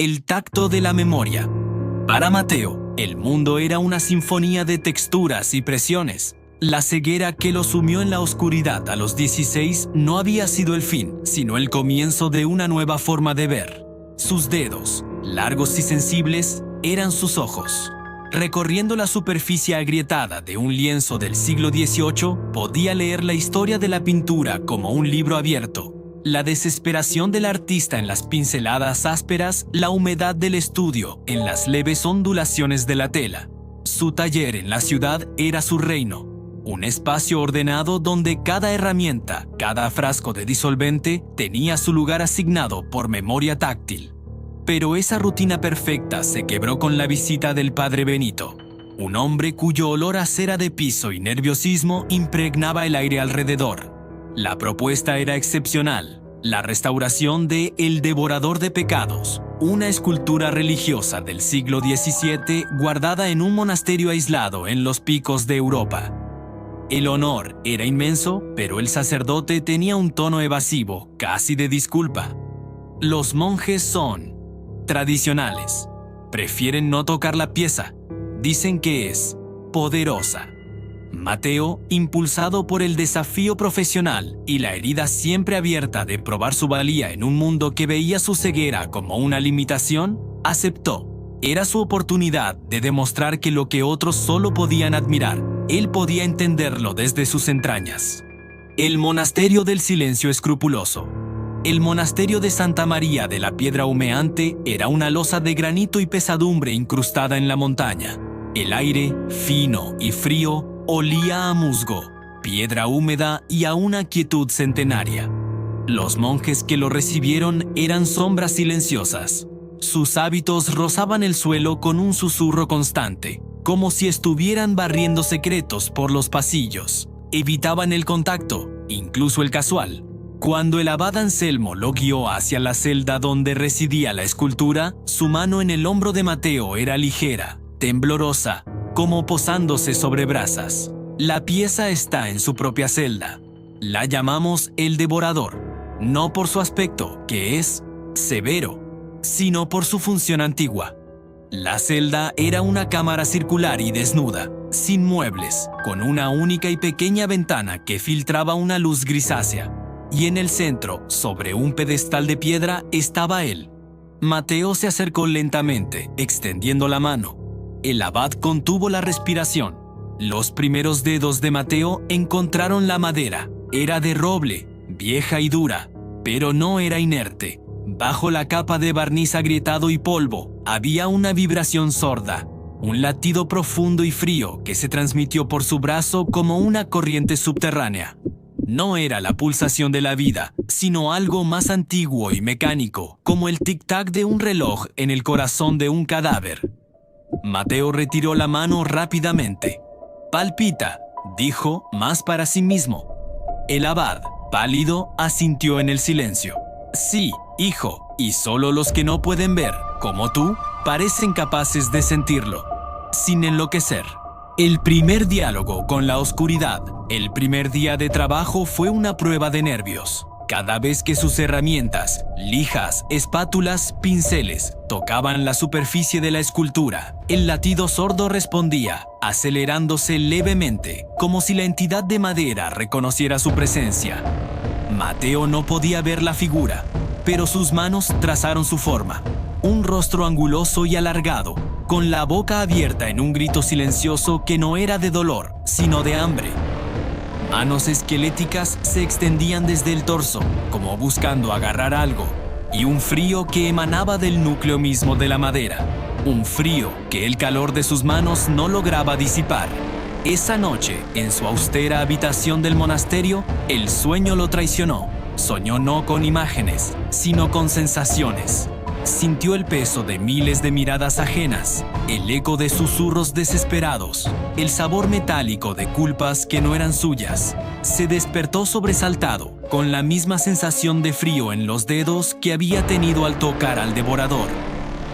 El tacto de la memoria. Para Mateo, el mundo era una sinfonía de texturas y presiones. La ceguera que lo sumió en la oscuridad a los 16 no había sido el fin, sino el comienzo de una nueva forma de ver. Sus dedos, largos y sensibles, eran sus ojos. Recorriendo la superficie agrietada de un lienzo del siglo XVIII, podía leer la historia de la pintura como un libro abierto. La desesperación del artista en las pinceladas ásperas, la humedad del estudio en las leves ondulaciones de la tela. Su taller en la ciudad era su reino, un espacio ordenado donde cada herramienta, cada frasco de disolvente tenía su lugar asignado por memoria táctil. Pero esa rutina perfecta se quebró con la visita del padre Benito, un hombre cuyo olor a cera de piso y nerviosismo impregnaba el aire alrededor. La propuesta era excepcional, la restauración de El Devorador de Pecados, una escultura religiosa del siglo XVII guardada en un monasterio aislado en los picos de Europa. El honor era inmenso, pero el sacerdote tenía un tono evasivo, casi de disculpa. Los monjes son tradicionales. Prefieren no tocar la pieza. Dicen que es poderosa. Mateo, impulsado por el desafío profesional y la herida siempre abierta de probar su valía en un mundo que veía su ceguera como una limitación, aceptó. Era su oportunidad de demostrar que lo que otros solo podían admirar, él podía entenderlo desde sus entrañas. El monasterio del silencio escrupuloso. El monasterio de Santa María de la Piedra Humeante era una losa de granito y pesadumbre incrustada en la montaña. El aire, fino y frío, olía a musgo, piedra húmeda y a una quietud centenaria. Los monjes que lo recibieron eran sombras silenciosas. Sus hábitos rozaban el suelo con un susurro constante, como si estuvieran barriendo secretos por los pasillos. Evitaban el contacto, incluso el casual. Cuando el abad Anselmo lo guió hacia la celda donde residía la escultura, su mano en el hombro de Mateo era ligera, temblorosa, como posándose sobre brasas. La pieza está en su propia celda. La llamamos El Devorador, no por su aspecto, que es severo, sino por su función antigua. La celda era una cámara circular y desnuda, sin muebles, con una única y pequeña ventana que filtraba una luz grisácea. Y en el centro, sobre un pedestal de piedra, estaba él. Mateo se acercó lentamente, extendiendo la mano. El abad contuvo la respiración. Los primeros dedos de Mateo encontraron la madera. Era de roble, vieja y dura, pero no era inerte. Bajo la capa de barniz agrietado y polvo, había una vibración sorda, un latido profundo y frío que se transmitió por su brazo como una corriente subterránea. No era la pulsación de la vida, sino algo más antiguo y mecánico, como el tic-tac de un reloj en el corazón de un cadáver. Mateo retiró la mano rápidamente. «Palpita», dijo más para sí mismo. El abad, pálido, asintió en el silencio. «Sí, hijo, y solo los que no pueden ver, como tú, parecen capaces de sentirlo, sin enloquecer». El primer diálogo con la oscuridad, el primer día de trabajo fue una prueba de nervios. Cada vez que sus herramientas, lijas, espátulas, pinceles, tocaban la superficie de la escultura, el latido sordo respondía, acelerándose levemente, como si la entidad de madera reconociera su presencia. Mateo no podía ver la figura, pero sus manos trazaron su forma. Un rostro anguloso y alargado, con la boca abierta en un grito silencioso que no era de dolor, sino de hambre. Manos esqueléticas se extendían desde el torso, como buscando agarrar algo, y un frío que emanaba del núcleo mismo de la madera. Un frío que el calor de sus manos no lograba disipar. Esa noche, en su austera habitación del monasterio, el sueño lo traicionó. Soñó no con imágenes, sino con sensaciones. Sintió el peso de miles de miradas ajenas, el eco de susurros desesperados, el sabor metálico de culpas que no eran suyas. Se despertó sobresaltado, con la misma sensación de frío en los dedos que había tenido al tocar al devorador.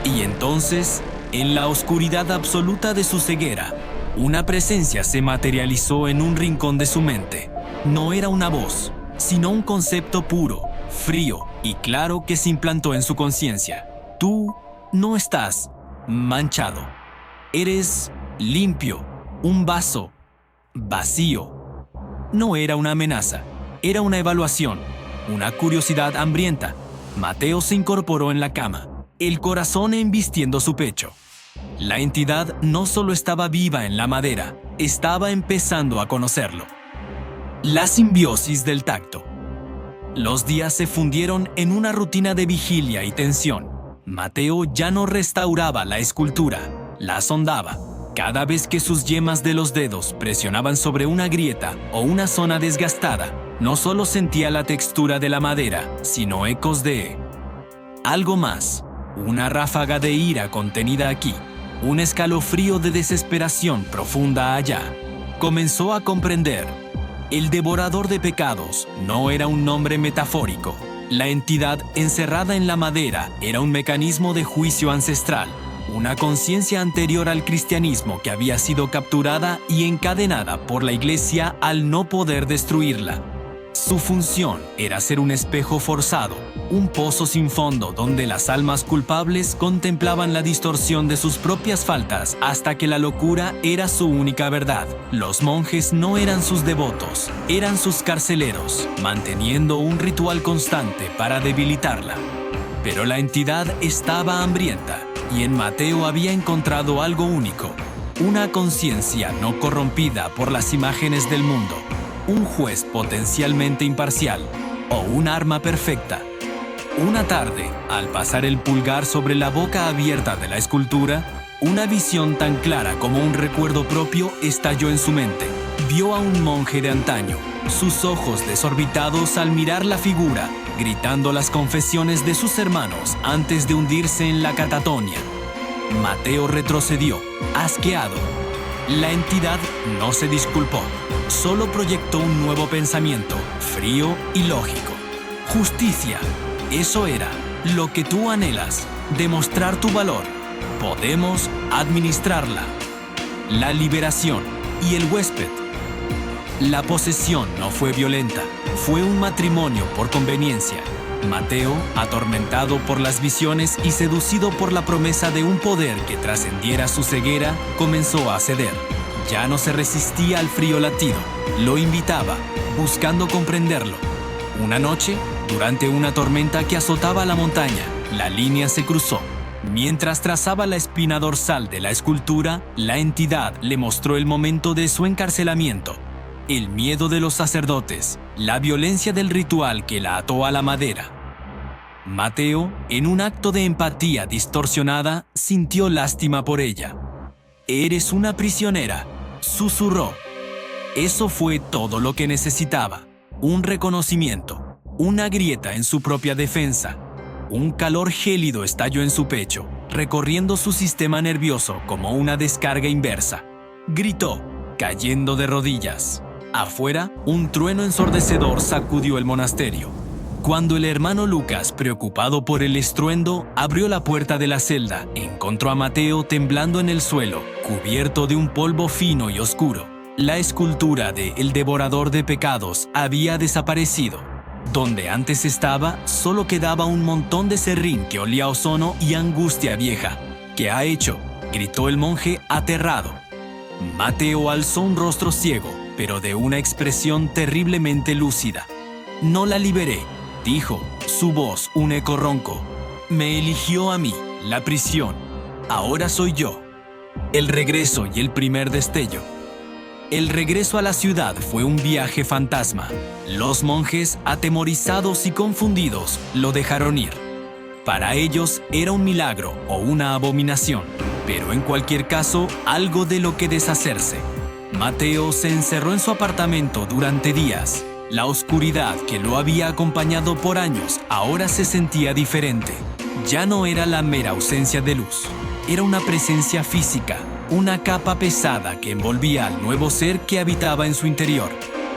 Y entonces, en la oscuridad absoluta de su ceguera, una presencia se materializó en un rincón de su mente. No era una voz, sino un concepto puro, frío y claro que se implantó en su conciencia. Tú No estás manchado. Eres limpio, un vaso vacío. No era una amenaza, era una evaluación, una curiosidad hambrienta. Mateo se incorporó en la cama, el corazón embistiendo su pecho. La entidad no solo estaba viva en la madera, estaba empezando a conocerlo. La simbiosis del tacto. Los días se fundieron en una rutina de vigilia y tensión. Mateo ya no restauraba la escultura, la sondaba. Cada vez que sus yemas de los dedos presionaban sobre una grieta o una zona desgastada, no solo sentía la textura de la madera, sino ecos de algo más, una ráfaga de ira contenida aquí, un escalofrío de desesperación profunda allá. Comenzó a comprender. El devorador de pecados no era un nombre metafórico. La entidad encerrada en la madera era un mecanismo de juicio ancestral, una conciencia anterior al cristianismo que había sido capturada y encadenada por la Iglesia al no poder destruirla. Su función era ser un espejo forzado, un pozo sin fondo donde las almas culpables contemplaban la distorsión de sus propias faltas hasta que la locura era su única verdad. Los monjes no eran sus devotos, eran sus carceleros, manteniendo un ritual constante para debilitarla. Pero la entidad estaba hambrienta y en Mateo había encontrado algo único, una conciencia no corrompida por las imágenes del mundo, un juez potencialmente imparcial o un arma perfecta. Una tarde, al pasar el pulgar sobre la boca abierta de la escultura, una visión tan clara como un recuerdo propio estalló en su mente. Vio a un monje de antaño, sus ojos desorbitados al mirar la figura, gritando las confesiones de sus hermanos antes de hundirse en la catatonia. Mateo retrocedió, asqueado. La entidad no se disculpó, solo proyectó un nuevo pensamiento, frío y lógico. Justicia. Eso era lo que tú anhelas, demostrar tu valor. Podemos administrarla. La liberación y el huésped. La posesión no fue violenta, fue un matrimonio por conveniencia. Mateo, atormentado por las visiones y seducido por la promesa de un poder que trascendiera su ceguera, comenzó a ceder. Ya no se resistía al frío latido, lo invitaba, buscando comprenderlo. Una noche, durante una tormenta que azotaba la montaña, la línea se cruzó. Mientras trazaba la espina dorsal de la escultura, la entidad le mostró el momento de su encarcelamiento. El miedo de los sacerdotes, la violencia del ritual que la ató a la madera. Mateo, en un acto de empatía distorsionada, sintió lástima por ella. «Eres una prisionera», susurró. Eso fue todo lo que necesitaba. Un reconocimiento, una grieta en su propia defensa. Un calor gélido estalló en su pecho, recorriendo su sistema nervioso como una descarga inversa. Gritó, cayendo de rodillas. Afuera, un trueno ensordecedor sacudió el monasterio. Cuando el hermano Lucas, preocupado por el estruendo, abrió la puerta de la celda, encontró a Mateo temblando en el suelo, cubierto de un polvo fino y oscuro. La escultura de El devorador de pecados había desaparecido. Donde antes estaba, solo quedaba un montón de serrín que olía a ozono y angustia vieja. ¿Qué ha hecho?, gritó el monje aterrado. Mateo alzó un rostro ciego, pero de una expresión terriblemente lúcida. «No la liberé», dijo, su voz un eco ronco. «Me eligió a mí, la prisión. Ahora soy yo». El regreso y el primer destello. El regreso a la ciudad fue un viaje fantasma. Los monjes, atemorizados y confundidos, lo dejaron ir. Para ellos era un milagro o una abominación, pero en cualquier caso, algo de lo que deshacerse. Mateo se encerró en su apartamento durante días. La oscuridad que lo había acompañado por años ahora se sentía diferente. Ya no era la mera ausencia de luz. Era una presencia física, una capa pesada que envolvía al nuevo ser que habitaba en su interior.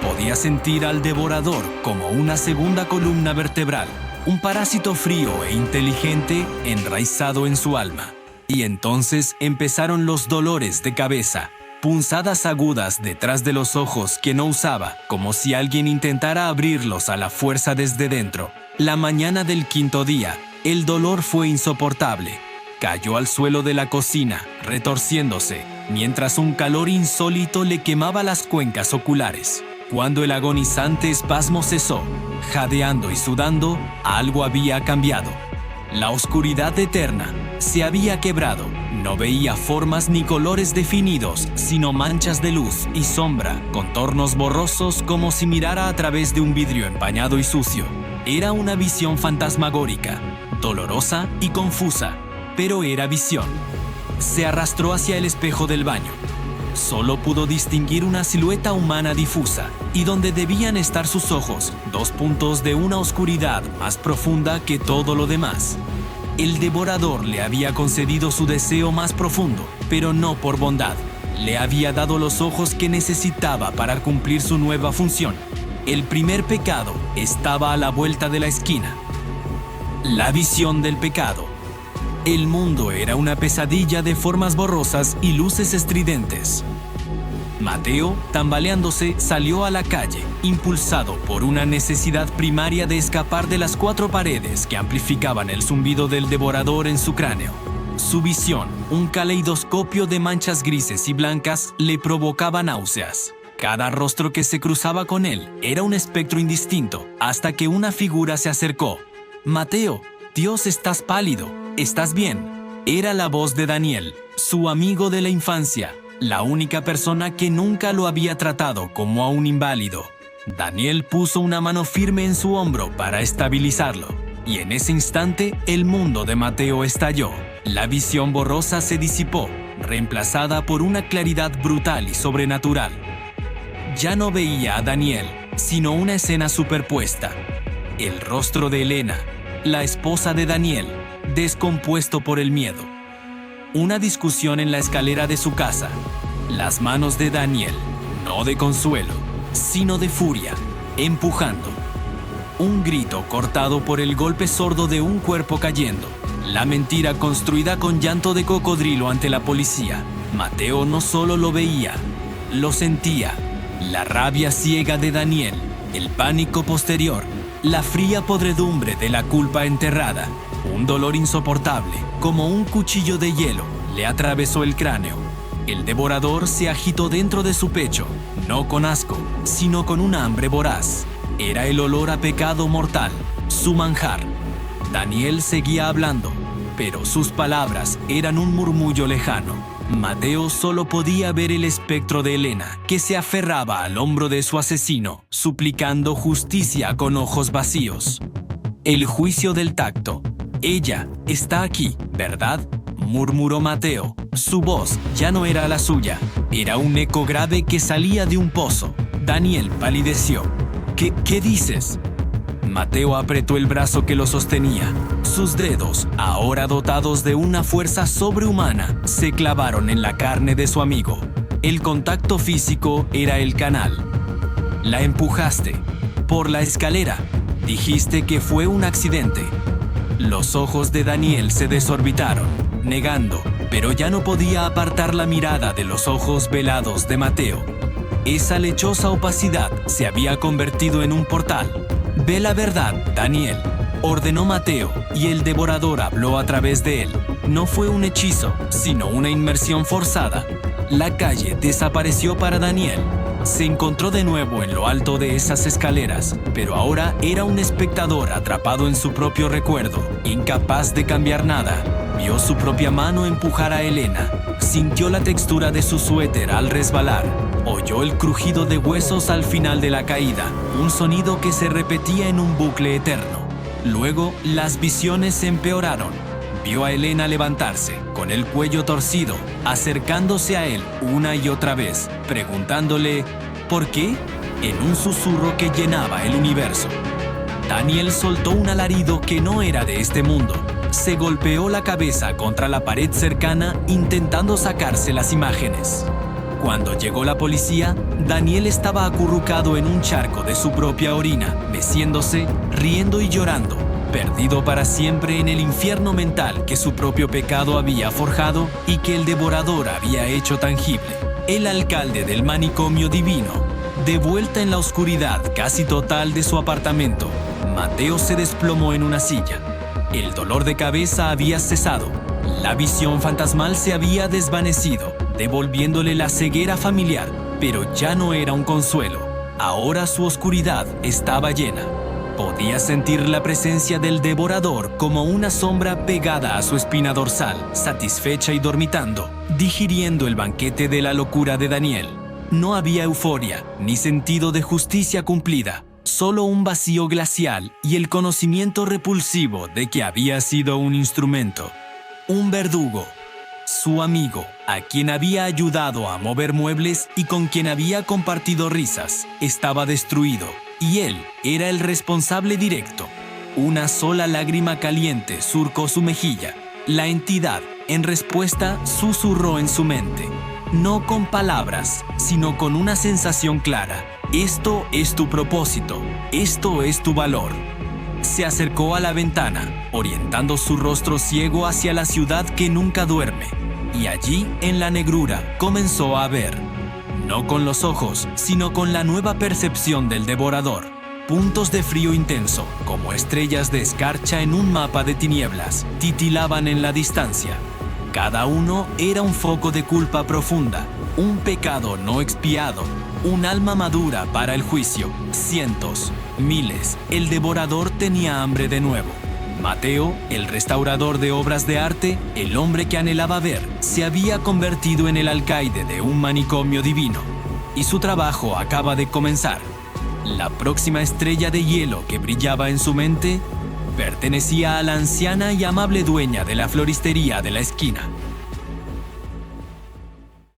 Podía sentir al devorador como una segunda columna vertebral, un parásito frío e inteligente enraizado en su alma. Y entonces empezaron los dolores de cabeza, punzadas agudas detrás de los ojos que no usaba, como si alguien intentara abrirlos a la fuerza desde dentro. La mañana del quinto día, el dolor fue insoportable. cayó al suelo de la cocina, retorciéndose, mientras un calor insólito le quemaba las cuencas oculares. Cuando el agonizante espasmo cesó, jadeando y sudando, algo había cambiado. La oscuridad eterna se había quebrado. No veía formas ni colores definidos, sino manchas de luz y sombra, contornos borrosos como si mirara a través de un vidrio empañado y sucio. Era una visión fantasmagórica, dolorosa y confusa, pero era visión. Se arrastró hacia el espejo del baño. Solo pudo distinguir una silueta humana difusa, y donde debían estar sus ojos, dos puntos de una oscuridad más profunda que todo lo demás. El devorador le había concedido su deseo más profundo, pero no por bondad. Le había dado los ojos que necesitaba para cumplir su nueva función. El primer pecado estaba a la vuelta de la esquina. La visión del pecado. El mundo era una pesadilla de formas borrosas y luces estridentes. Mateo, tambaleándose, salió a la calle, impulsado por una necesidad primaria de escapar de las cuatro paredes que amplificaban el zumbido del devorador en su cráneo. Su visión, un caleidoscopio de manchas grises y blancas, le provocaba náuseas. Cada rostro que se cruzaba con él era un espectro indistinto, hasta que una figura se acercó. «Mateo, Dios, estás pálido. ¿Estás bien?». Era la voz de Daniel, su amigo de la infancia, la única persona que nunca lo había tratado como a un inválido. Daniel puso una mano firme en su hombro para estabilizarlo, y en ese instante el mundo de Mateo estalló. La visión borrosa se disipó, reemplazada por una claridad brutal y sobrenatural. Ya no veía a Daniel, sino una escena superpuesta. El rostro de Elena, la esposa de Daniel, descompuesto por el miedo. Una discusión en la escalera de su casa. Las manos de Daniel, no de consuelo, sino de furia, empujando. Un grito cortado por el golpe sordo de un cuerpo cayendo. La mentira construida con llanto de cocodrilo ante la policía. Mateo no solo lo veía, lo sentía. La rabia ciega de Daniel, el pánico posterior, la fría podredumbre de la culpa enterrada. Un dolor insoportable, como un cuchillo de hielo, le atravesó el cráneo. El devorador se agitó dentro de su pecho, no con asco, sino con un hambre voraz. Era el olor a pecado mortal, su manjar. Daniel seguía hablando, pero sus palabras eran un murmullo lejano. Mateo solo podía ver el espectro de Elena, que se aferraba al hombro de su asesino, suplicando justicia con ojos vacíos. El juicio del tacto. «Ella está aquí, ¿verdad?», murmuró Mateo. Su voz ya no era la suya, era un eco grave que salía de un pozo. Daniel palideció. ¿Qué dices?». Mateo apretó el brazo que lo sostenía. Sus dedos, ahora dotados de una fuerza sobrehumana, se clavaron en la carne de su amigo. El contacto físico era el canal. «La empujaste. Por la escalera. Dijiste que fue un accidente». Los ojos de Daniel se desorbitaron, negando, pero ya no podía apartar la mirada de los ojos velados de Mateo. Esa lechosa opacidad se había convertido en un portal. «Ve la verdad, Daniel», ordenó Mateo, y el devorador habló a través de él. No fue un hechizo, sino una inmersión forzada. La calle desapareció para Daniel. Se encontró de nuevo en lo alto de esas escaleras, pero ahora era un espectador atrapado en su propio recuerdo, incapaz de cambiar nada. Vio su propia mano empujar a Elena, sintió la textura de su suéter al resbalar, oyó el crujido de huesos al final de la caída, un sonido que se repetía en un bucle eterno. Luego, las visiones se empeoraron. Vio a Elena levantarse, con el cuello torcido, acercándose a él una y otra vez, preguntándole ¿por qué?, en un susurro que llenaba el universo. Daniel soltó un alarido que no era de este mundo. Se golpeó la cabeza contra la pared cercana intentando sacarse las imágenes. Cuando llegó la policía, Daniel estaba acurrucado en un charco de su propia orina, meciéndose, riendo y llorando, perdido para siempre en el infierno mental que su propio pecado había forjado y que el devorador había hecho tangible. El alcalde del manicomio divino, de vuelta en la oscuridad casi total de su apartamento, Mateo se desplomó en una silla. El dolor de cabeza había cesado. La visión fantasmal se había desvanecido, devolviéndole la ceguera familiar, pero ya no era un consuelo. Ahora su oscuridad estaba llena. Podía sentir la presencia del devorador como una sombra pegada a su espina dorsal, satisfecha y dormitando, digiriendo el banquete de la locura de Daniel. No había euforia ni sentido de justicia cumplida, solo un vacío glacial y el conocimiento repulsivo de que había sido un instrumento, un verdugo, su amigo, a quien había ayudado a mover muebles y con quien había compartido risas, estaba destruido. Y él era el responsable directo. Una sola lágrima caliente surcó su mejilla. La entidad, en respuesta, susurró en su mente. No con palabras, sino con una sensación clara. Esto es tu propósito. Esto es tu valor. Se acercó a la ventana, orientando su rostro ciego hacia la ciudad que nunca duerme. Y allí, en la negrura, comenzó a ver. No con los ojos, sino con la nueva percepción del devorador. Puntos de frío intenso, como estrellas de escarcha en un mapa de tinieblas, titilaban en la distancia. Cada uno era un foco de culpa profunda, un pecado no expiado, un alma madura para el juicio. Cientos, miles, el devorador tenía hambre de nuevo. Mateo, el restaurador de obras de arte, el hombre que anhelaba ver, se había convertido en el alcaide de un manicomio divino. Y su trabajo acaba de comenzar. La próxima estrella de hielo que brillaba en su mente pertenecía a la anciana y amable dueña de la floristería de la esquina.